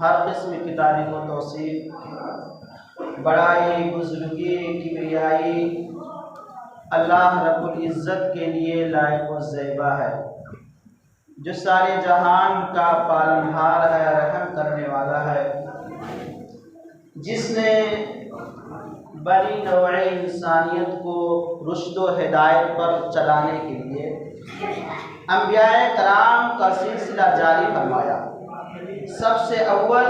ہر قسم کی تعریف و توصیف، بڑائی، بزرگی، کبریائی اللہ رب العزت کے لیے لائق و زیبا ہے، جو سارے جہان کا پالنہار ہے، رحم کرنے والا ہے، جس نے بنی نوع انسانیت کو رشد و ہدایت پر چلانے کے لیے انبیاء کرام کا سلسلہ جاری فرمایا۔ سب سے اول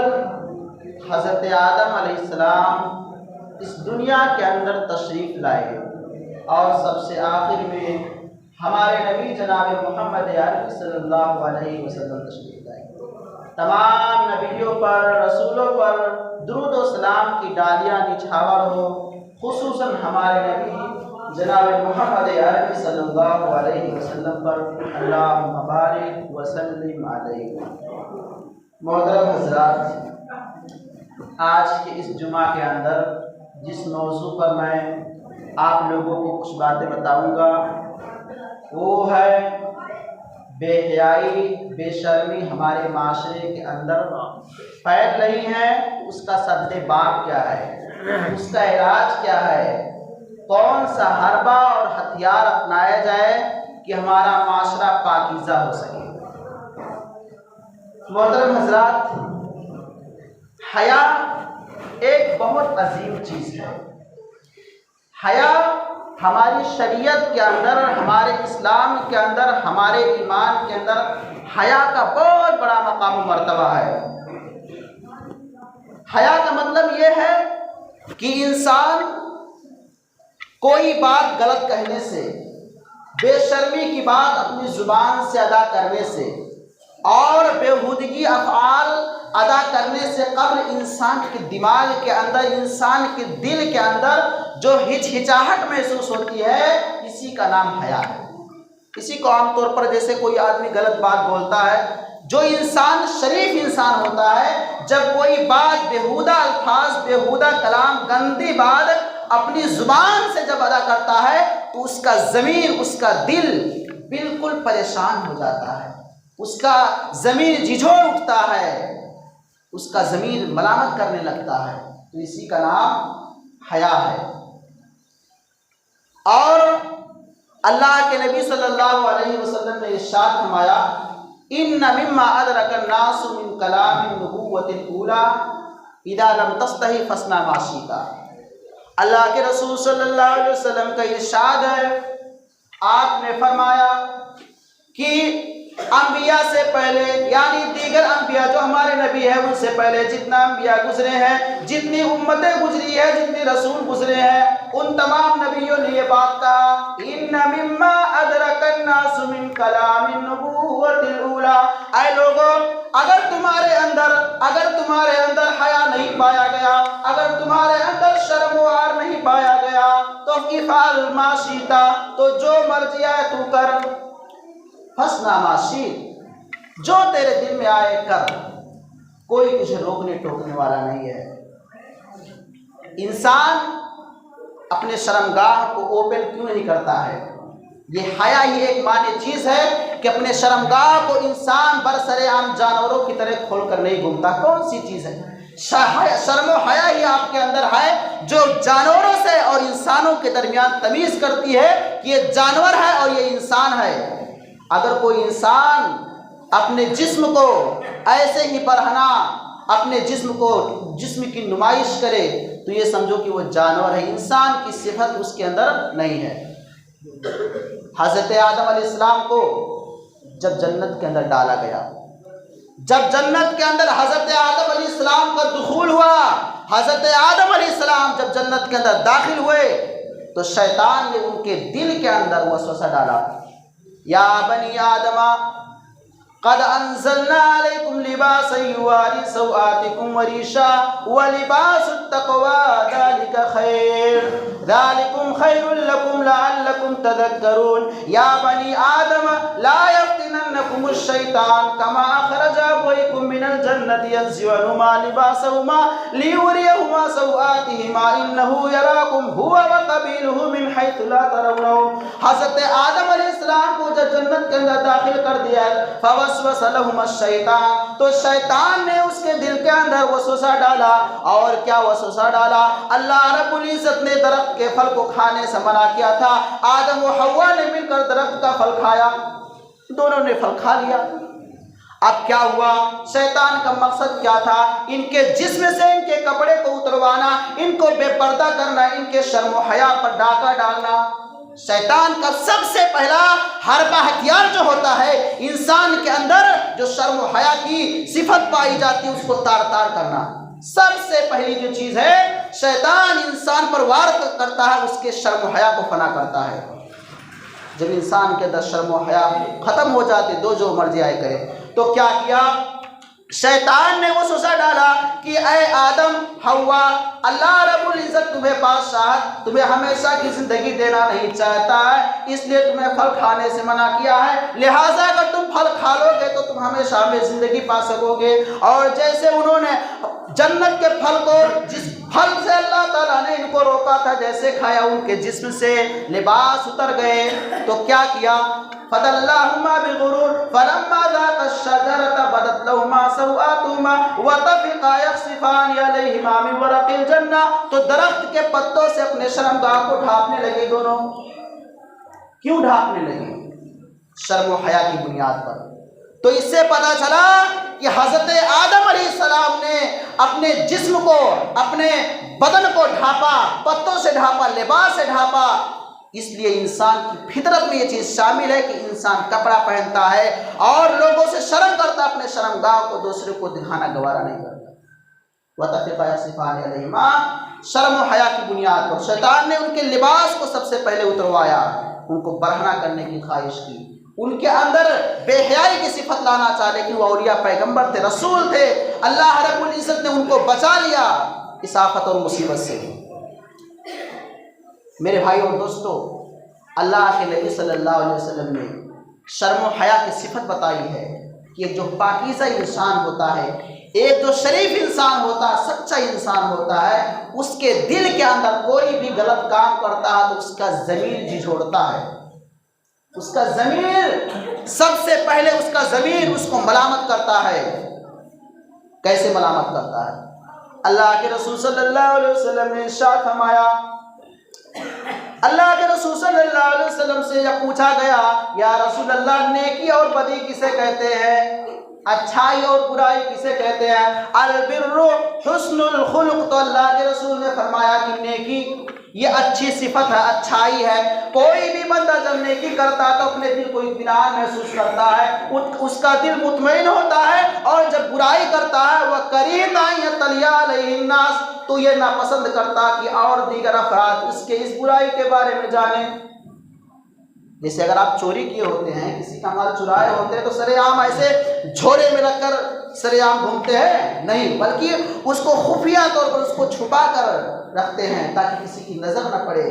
حضرت آدم علیہ السلام اس دنیا کے اندر تشریف لائے، اور سب سے آخر میں ہمارے نبی جناب محمد عربی صلی اللہ علیہ وسلم تشریف لائے۔ تمام نبیوں پر، رسولوں پر درود و سلام کی ڈالیاں نچھاور ہو، خصوصاً ہمارے نبی جناب محمد عربی صلی اللہ علیہ وسلم پر اللہم بارک وسلم علیہ۔ محترم حضرات، آج کے اس جمعہ کے اندر جس موضوع پر میں آپ لوگوں کو کچھ باتیں بتاؤں گا وہ ہے بے حیائی، بے شرمی ہمارے معاشرے کے اندر پھیل رہی ہے، اس کا سد باب کیا ہے، اس کا علاج کیا ہے، کون سا حربہ اور ہتھیار اپنایا جائے کہ ہمارا معاشرہ پاکیزہ ہو سکے۔ محترم حضرات، حیا ایک بہت عظیم چیز ہے۔ حیا ہماری شریعت کے اندر، ہمارے اسلام کے اندر، ہمارے ایمان کے اندر حیا کا بہت بڑا مقام و مرتبہ ہے۔ حیا کا مطلب یہ ہے کہ انسان کوئی بات غلط کہنے سے، بے شرمی کی بات اپنی زبان سے ادا کرنے سے اور بیہودگی افعال ادا کرنے سے قبل انسان کے دماغ کے اندر، انسان کے دل کے اندر جو ہچکچاہٹ محسوس ہوتی ہے، اسی کا نام حیا ہے۔ اسی کو عام طور پر جیسے کوئی آدمی غلط بات بولتا ہے، جو انسان شریف انسان ہوتا ہے، جب کوئی بات بیہودہ الفاظ، بیہودہ کلام، گندی بات اپنی زبان سے جب ادا کرتا ہے تو اس کا ضمیر، اس کا دل بالکل پریشان ہو جاتا ہے، اس کا ضمیر جھنجھوڑ اٹھتا ہے، اس کا ضمیر ملامت کرنے لگتا ہے، تو اسی کا نام حیا ہے۔ اور اللہ کے نبی صلی اللہ علیہ وسلم نے ارشاد فرمایا، ان مما ادرک الناس من کلام النبوۃ الاولی اذا لم تستحی فاصنع ما شئت۔ اللہ کے رسول صلی اللہ علیہ وسلم کا ارشاد ہے، آپ نے فرمایا کہ انبیاء سے پہلے، یعنی دیگر انبیاء جو ہمارے نبی ہیں ان سے پہلے جتنا انبیاء گزرے ہیں، جتنی امتیں گزری ہیں، جتنے رسول گزرے ہیں، ان تمام نبیوں نے یہ بات کہا، ان مما ادرک الناس من کلام النبوۃ الاولی، اے لوگوں، اگر تمہارے اندر حیا نہیں پایا گیا، اگر تمہارے اندر شرم و عار نہیں پایا گیا تو افعل ما شئت، تو جو مرضی آئے تو کر، فاصنع ما شئت، جو تیرے دل میں آئے کر، کوئی تجھے روکنے ٹوکنے والا نہیں ہے۔ انسان اپنے شرمگاہ کو اوپن کیوں نہیں کرتا ہے؟ یہ حیا ہی ایک معنی چیز ہے کہ اپنے شرمگاہ کو انسان برسر عام جانوروں کی طرح کھول کر نہیں گھومتا۔ کون سی چیز ہے؟ شرم و حیا ہی آپ کے اندر ہے جو جانوروں سے اور انسانوں کے درمیان تمیز کرتی ہے کہ یہ جانور ہے اور یہ انسان ہے۔ اگر کوئی انسان اپنے جسم کو ایسے ہی برہنہ، اپنے جسم کی نمائش کرے تو یہ سمجھو کہ وہ جانور ہے، انسان کی صفت اس کے اندر نہیں ہے۔ حضرت آدم علیہ السلام کو جب جنت کے اندر ڈالا گیا، جب جنت کے اندر حضرت آدم علیہ السلام کا دخول ہوا، حضرت آدم علیہ السلام جب جنت کے اندر داخل ہوئے تو شیطان نے ان کے دل کے اندر وسوسہ ڈالا، یا بنی آدم قد انزلنا علیکم لباسا یواری سوآتکم وریشا ولباس التقوی ذلک خیر، ذلکم خیر لکم لعلکم تذکرون، یا بنی آدم لا یفتننکم الشیطان الشیطان کما اخرج ابویکم من الجنۃ ينزع عنہما لباسہما لیریہما سوآتہما انہ یراکم هو وقبیلہ من حیث لا ترونہم۔ حضرت آدم علیہ السلام کو جب جنت کے اندر داخل کر دیا فوسوس لہما الشیطان، تو شیطان نے اس کے دل کے اندر وسوسہ ڈالا۔ اور کیا وسوسہ ڈالا؟ اللہ رب العزت نے درخت کے پھل کو کھانے سے منع کیا تھا، آدم و حوا نے مل کر درخت کا پھل کھایا، دونوں نے پھل کھا لیا۔ اب کیا ہوا؟ شیطان کا مقصد کیا تھا؟ ان کے جسم سے ان کے کپڑے کو اتروانا، ان کو بے پردہ کرنا، ان کے شرم و حیا پر ڈاکہ ڈالنا۔ شیطان کا سب سے پہلا حربہ ہتھیار جو ہوتا ہے انسان کے اندر جو شرم و حیا کی صفت پائی جاتی ہے اس کو تار تار کرنا، سب سے پہلی جو چیز ہے شیطان انسان پر وار کرتا ہے اس کے شرم و حیا کو فنا کرتا ہے۔ جب انسان کے اندر شرم و حیا ختم ہو جاتے دو جو مرضی آئے کرے، تو کیا کیا؟ شیطان نے وسوسہ ڈالا کہ اے آدم حوا، اللہ رب العزت تمہیں بادشاہ تمہیں ہمیشہ کی زندگی دینا نہیں چاہتا ہے، اس لیے تمہیں پھل کھانے سے منع کیا ہے، لہٰذا اگر تم پھل کھا لو گے تو تم ہمیشہ میں زندگی پا سکو گے۔ اور جیسے انہوں نے جنت کے پھل کو، جس پھل سے اللہ تعالیٰ نے ان کو روکا تھا، جیسے کھایا ان کے جسم سے لباس اتر گئے، تو کیا کیا؟ فَدَلَّاهُمَا بِغُرُورٍ فَلَمَّا ذَاقَا الشَّجَرَةَ بَدَتْ لَهُمَا سَوْآتُهُمَا وَطَفِقَا يَخْصِفَانِ عَلَيْهِمَا مِن وَرَقِ الْجَنَّةِ، تو درخت کے پتوں سے اپنے شرمگاہ کو ڈھانپنے لگے دونوں۔ کیوں ڈھانپنے لگے؟ شرم و حیا کی بنیاد پر۔ تو اس سے پتہ چلا کہ حضرت آدم علیہ السلام نے اپنے جسم کو، اپنے بدن کو ڈھانپا، پتوں سے ڈھانپا، لباس سے ڈھانپا۔ اس لیے انسان کی فطرت میں یہ چیز شامل ہے کہ انسان کپڑا پہنتا ہے اور لوگوں سے شرم کرتا، اپنے شرمگاہ کو دوسرے کو دکھانا گوارا نہیں کرتا۔ وَطَفِقَا يَخْصِفَانِ عَلَيْهِمَا، شرم و حیا کی بنیاد پر شیطان نے ان کے لباس کو سب سے پہلے اتروایا، ان کو برہنہ کرنے کی خواہش کی، ان کے اندر بے حیائی کی صفت لانا چاہ، لیکن وہ اولیاء پیغمبر تھے، رسول تھے، اللہ رب العزت نے ان کو بچا لیا اس آفت اور مصیبت سے۔ میرے بھائیو اور دوستو، اللہ کے نبی صلی اللہ علیہ وسلم نے شرم و حیا کی صفت بتائی ہے کہ ایک جو پاکیزہ انسان ہوتا ہے، ایک جو شریف انسان ہوتا ہے، سچا انسان ہوتا ہے، اس کے دل کے اندر کوئی بھی غلط کام کرتا ہے تو اس کا ضمیر جھنجھوڑتا ہے، اس کا ضمیر سب سے پہلے اس کا ضمیر اس کو ملامت کرتا ہے۔ کیسے ملامت کرتا ہے؟ اللہ کے رسول صلی اللہ علیہ وسلم نے ارشاد فرمایا، اللہ کے رسول صلی اللہ علیہ وسلم سے یہ پوچھا گیا، یا رسول اللہ نیکی اور بدی کسے کہتے ہیں؟ اچھائی اور برائی کسے کہتے ہیں؟ البر حسن الخلق، تو اللہ کے رسول نے فرمایا کہ نیکی یہ اچھی صفت ہے، اچھائی ہے۔ کوئی بھی بندہ جب نیکی کرتا ہے تو اپنے دل کو اطمینان محسوس کرتا ہے، اس کا دل مطمئن ہوتا ہے، اور جب برائی کرتا ہے وہ کریہتا یطلع علیہ الناس، تو یہ ناپسند کرتا کہ اور دیگر افراد اس کے اس برائی کے بارے میں جانیں۔ جیسے اگر آپ چوری کیے ہوتے ہیں، کسی کا مال چرائے ہوتے ہیں، تو سرے عام ایسے جھولے میں رکھ کر سرے عام گھومتے ہیں نہیں، بلکہ اس کو خفیہ طور پر اس کو چھپا کر رکھتے ہیں تاکہ کسی کی نظر نہ پڑے۔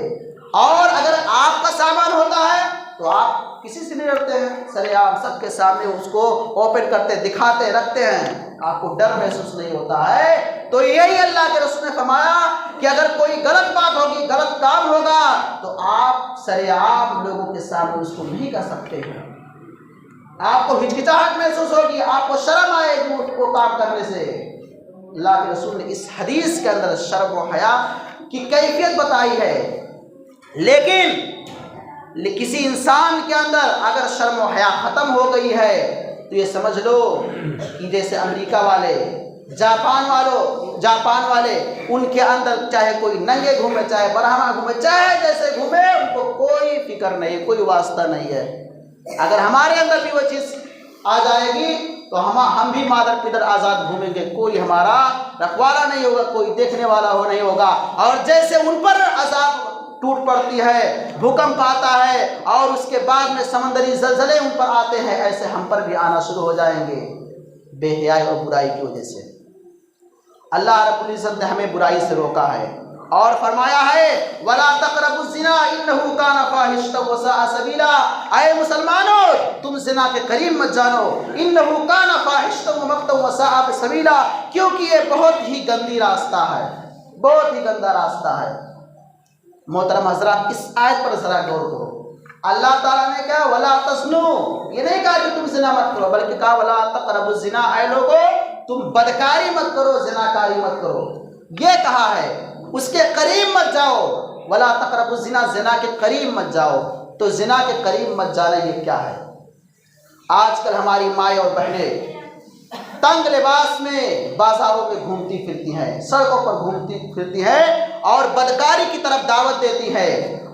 اور اگر آپ کا سامان ہوتا ہے تو آپ کسی سے نہیں ڈرتے ہیں، سرے عام سب کے سامنے اس کو اوپن کرتے، دکھاتے، رکھتے ہیں، آپ کو ڈر محسوس نہیں ہوتا ہے۔ تو یہی اللہ کے رسول نے فرمایا کہ اگر کوئی غلط بات ہوگی، غلط کام ہوگا، تو آپ سرے عام لوگوں کے سامنے اس کو نہیں کر سکتے ہیں، آپ کو ہچکچاہٹ محسوس ہوگی، آپ کو شرم آئے گی وہ کام کرنے سے۔ اللہ کے رسول نے اس حدیث کے اندر شرم و حیا کی کیفیت بتائی ہے۔ لیکن کسی انسان کے اندر اگر شرم و حیا ختم ہو گئی ہے تو یہ سمجھ لو کہ جیسے امریکہ والے، جاپان والے، ان کے اندر چاہے کوئی ننگے گھومے، چاہے برہنہ گھومے، چاہے جیسے گھومے، ان کو کوئی فکر نہیں، کوئی واسطہ نہیں ہے۔ اگر ہمارے اندر بھی وہ چیز آ جائے گی تو ہم بھی مادر پدر آزاد گھومیں گے، کوئی ہمارا رکھوالا نہیں ہوگا، کوئی دیکھنے والا ہو نہیں ہوگا۔ اور جیسے ان پر عذاب ٹوٹ پڑتی ہے، بھوکمپ آتا ہے، اور اس کے بعد میں سمندری زلزلے ان پر آتے ہیں، ایسے ہم پر بھی آنا شروع ہو جائیں گے بے حیائی اور برائی کی وجہ سے۔ اللہ رب العزت نے ہمیں برائی سے روکا ہے، اور فرمایا ہے ولا تقربوا الزنا انه كان فاحشۃ وساء سبیلا، اے مسلمانوں تم زنا کے قریب مت جانو، انه كان فاحشۃ ومقتا وساء سبیلا، کیونکہ یہ بہت ہی گندی راستہ ہے، بہت ہی گندا راستہ ہے۔ محترم حضرات، اس آیت پر ذرا غور کرو۔ اللہ تعالیٰ نے کہا ولا تزنوا، یہ نہیں کہا کہ تم زنا مت کرو، بلکہ کہا ولا تقربوا الزنا، اے لوگو تم بدکاری مت کرو، زناکاری مت کرو، یہ کہا ہے۔ اس کے قریب مت جاؤ، ولا تقربوا الزنا، زنا کے قریب مت جاؤ۔ تو زنا کے قریب مت جانا یہ کیا ہے؟ آج کل ہماری مائیں اور بہنیں تنگ لباس میں بازاروں میں گھومتی پھرتی ہیں، سڑکوں پر گھومتی پھرتی ہیں اور بدکاری کی طرف دعوت دیتی ہے۔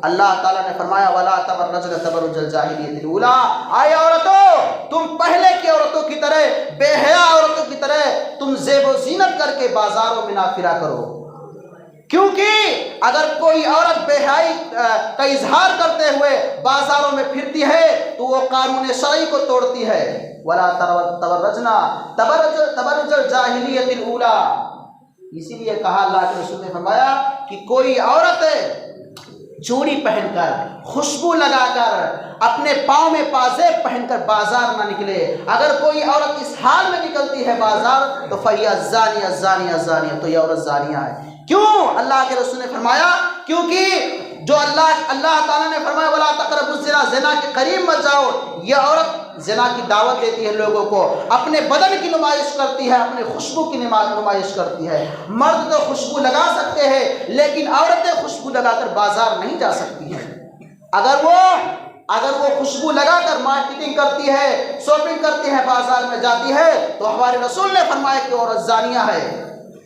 اللہ تعالیٰ نے فرمایا ولا تبرجن تبرج الجاہلیۃ الاولی، آئے عورتوں تم پہلے کی عورتوں کی طرح، بے حیا عورتوں کی طرح تم زیب و زینت کر کے بازاروں میں نہ پھرا کرو، کیونکہ اگر کوئی عورت بے حیائی کا اظہار کرتے ہوئے بازاروں میں پھرتی ہے تو وہ قانون شرعی کو توڑتی ہے۔ ولا تبرجنا تبرج الجاہلیۃ الاولی، اسی لیے کہا اللہ کے رسول نے فرمایا کہ کوئی عورت چوڑی پہن کر، خوشبو لگا کر، اپنے پاؤں میں پازیب پہن کر بازار نہ نکلے۔ اگر کوئی عورت اس حال میں نکلتی ہے بازار تو فہی الزانی الزانی الزانیہ، تو یہ عورت زانیہ ہے۔ کیوں؟ اللہ کے رسول نے فرمایا کیونکہ جو اللہ تعالیٰ نے فرمایا ولا تقربوا الزنا، زنا کے قریب مت جاؤ، یہ عورت زنا کی دعوت دیتی ہے لوگوں کو، اپنے بدن کی نمائش کرتی ہے، اپنے خوشبو کی نمائش کرتی ہے۔ مرد تو خوشبو لگا سکتے ہیں لیکن عورتیں خوشبو لگا کر بازار نہیں جا سکتی ہیں۔ اگر وہ خوشبو لگا کر مارکیٹنگ کرتی ہے، شاپنگ کرتی ہے، بازار میں جاتی ہے تو ہمارے رسول نے فرمایا کہ عورت زانیہ ہے۔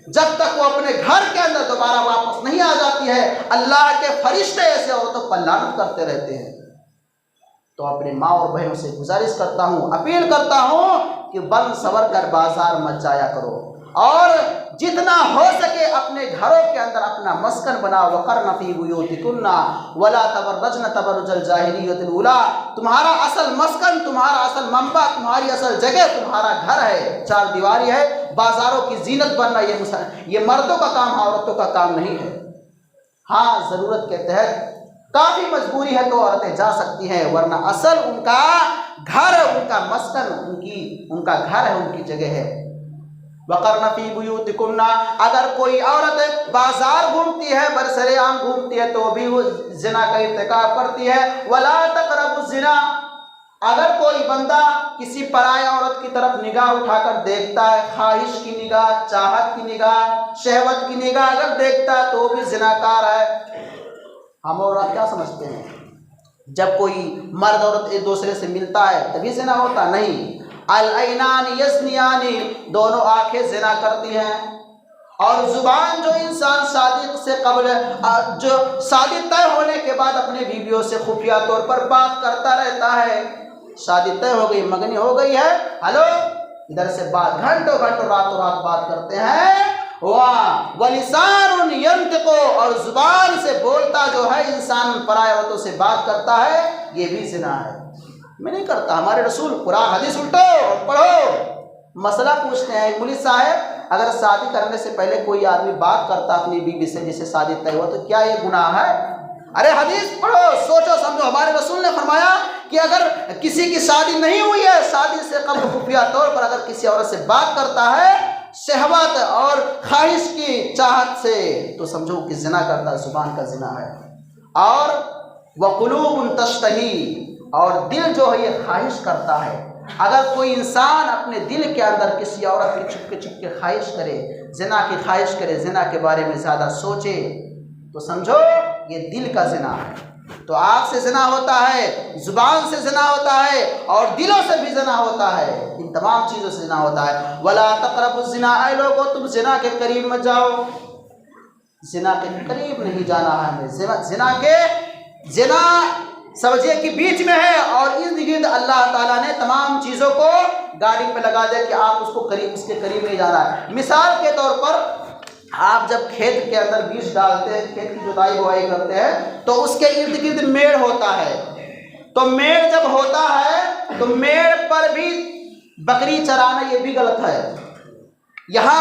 جب تک وہ اپنے گھر کے اندر دوبارہ واپس نہیں آ جاتی ہے، اللہ کے فرشتے ایسے عورتوں پر لعنت کرتے رہتے ہیں۔ تو اپنے ماں اور بہنوں سے گزارش کرتا ہوں، اپیل کرتا ہوں کہ بن سور کر بازار مت جایا کرو، اور جتنا ہو سکے اپنے گھروں کے اندر اپنا مسکن بناؤ۔ وقرن فی بیوتکن ولا تبرجن تبرج الجاہلیۃ الاولی، تمہارا اصل مسکن، تمہارا اصل منبع، تمہاری اصل جگہ تمہارا گھر ہے، چار دیواری ہے۔ بازاروں کی زینت بننا یہ مردوں کا کام، عورتوں کا کام نہیں ہے۔ ہاں ضرورت کے تحت کافی مجبوری ہے تو عورتیں جا سکتی ہیں، ورنہ اصل ان کا گھر، ان کا مسکن، ان کا گھر ہے، ان کی جگہ ہے۔ وقرن فی بیوتکن، اگر کوئی عورت بازار گھومتی ہے، برسر عام گھومتی ہے تو بھی وہ زنا کا ارتکاب کرتی ہے۔ ولا تقربوا الزنا، اگر کوئی بندہ کسی پرائے عورت کی طرف نگاہ اٹھا کر دیکھتا ہے، خواہش کی نگاہ، چاہت کی نگاہ، شہوت کی نگاہ اگر دیکھتا ہے تو بھی زناکار ہے۔ ہم اور آپ کیا سمجھتے ہیں جب کوئی مرد عورت ایک دوسرے سے ملتا ہے تبھی زنا ہوتا؟ نہیں، العینان یزنیان، دونوں آنکھیں زنا کرتی ہیں، اور زبان جو انسان جو شادی طے ہونے کے بعد اپنے بیویوں سے خفیہ طور پر بات کرتا رہتا ہے، شادی طے ہو گئی، منگنی ہو گئی ہے، ہلو ادھر سے بات، گھنٹوں راتوں رات بات کرتے ہیں۔ وَلِسَانٌ يَنطِقُ، اور زبان سے بولتا جو ہے انسان پرائے عورتوں سے بات کرتا ہے، یہ بھی زنا ہے۔ میں نہیں کرتا، ہمارے رسول قرآن حدیث الٹو اور پڑھو۔ مسئلہ پوچھتے ہیں ایک مولوی صاحب، اگر شادی کرنے سے پہلے کوئی آدمی بات کرتا اپنی بیوی سے جسے شادی طے ہوا تو کیا یہ گناہ ہے؟ ارے حدیث پڑھو، سوچو سمجھو۔ ہمارے رسول نے فرمایا کہ اگر کسی کی شادی نہیں ہوئی ہے، شادی سے قبل خفیہ طور پر اگر کسی عورت سے بات کرتا ہے شہوت اور خواہش کی چاہت سے، تو سمجھو کہ زنا کرتا ہے، زبان کا زنا ہے۔ اور وقلوب تشتہی، اور دل جو ہے یہ خواہش کرتا ہے۔ اگر کوئی انسان اپنے دل کے اندر کسی عورت کی چھپ کے خواہش کرے، زنا کی خواہش کرے، زنا کے بارے میں زیادہ سوچے، تو سمجھو یہ دل کا زنا ہے۔ تو آنکھ سے زنا ہوتا ہے، زبان سے زنا ہوتا ہے، اور دلوں سے بھی زنا ہوتا ہے، ان تمام چیزوں سے زنا ہوتا ہے۔ ولا تقربوا الزنا، اے لوگو تم زنا کے قریب مت جاؤ، زنا کے قریب نہیں جانا ہے ہمیں۔ زنا سمجھیے کہ بیچ میں ہے، اور ارد گرد اللہ تعالیٰ نے تمام چیزوں کو گاڑی پہ لگا دیا کہ آپ اس کے قریب نہیں جانا ہے۔ مثال کے طور پر آپ جب کھیت کے اندر بیج ڈالتے ہیں، کھیت کی جوتائی بوائی کرتے ہیں تو اس کے ارد گرد میڑ ہوتا ہے، تو میڑ جب ہوتا ہے تو میڑ پر بھی بکری چرانا یہ بھی غلط ہے۔ یہاں